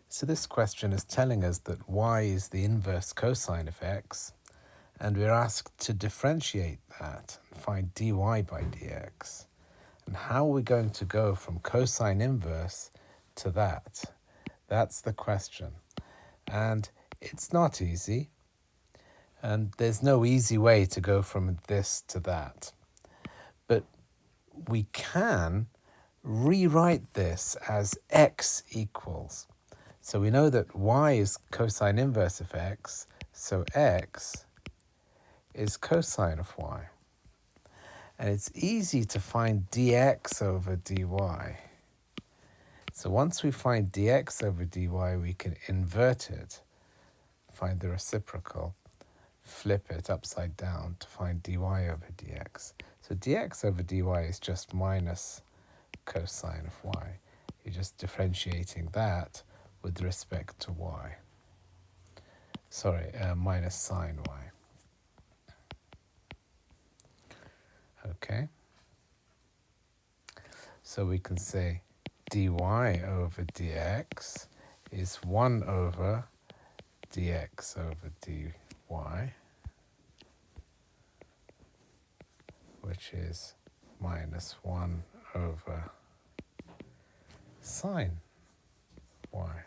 So this question is telling us that y is the inverse cosine of x, and we're asked to differentiate that and find dy by dx. And how are we going to go from cosine inverse to that? That's the question. And it's not easy, and there's no easy way to go from this to that. But we can rewrite this as x equals. So we know that y is cosine inverse of x, so x is cosine of y. And it's easy to find dx over dy. So once we find dx over dy, we can invert it, find the reciprocal, flip it upside down to find dy over dx. So dx over dy is just minus cosine of y. You're just differentiating that with respect to y. Sorry, minus sine y. Okay. So we can say dy over dx is 1 over dx over dy, which is minus 1 over sine y.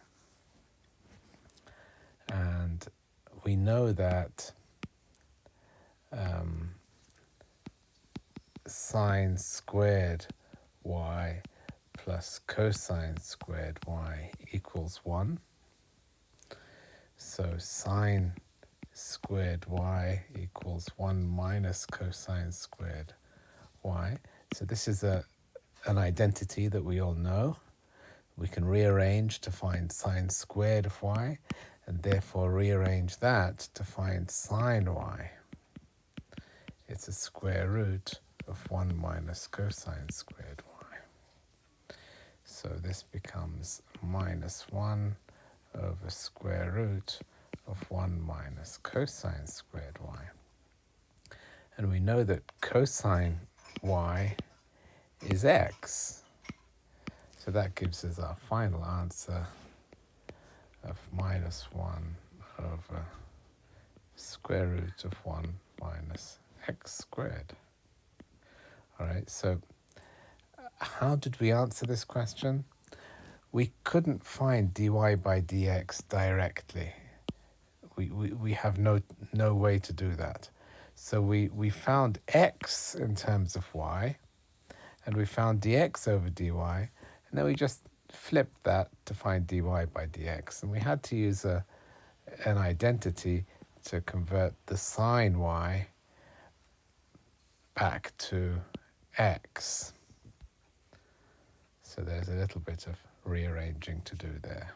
And we know that sine squared y plus cosine squared y equals 1. So sine squared y equals 1 minus cosine squared y. So this is an identity that we all know. We can rearrange to find sine squared of y, and therefore rearrange that to find sine y. It's a square root of 1 minus cosine squared y. So this becomes minus 1 over square root of 1 minus cosine squared y. And we know that cosine y is x. So that gives us our final answer of minus 1 over square root of 1 minus x squared. All right, so how did we answer this question? We couldn't find dy by dx directly. We have no way to do that. So we found x in terms of y, and we found dx over dy, and then we just flipped that to find dy by dx. And we had to use an identity to convert the sine y back to x. So there's a little bit of rearranging to do there.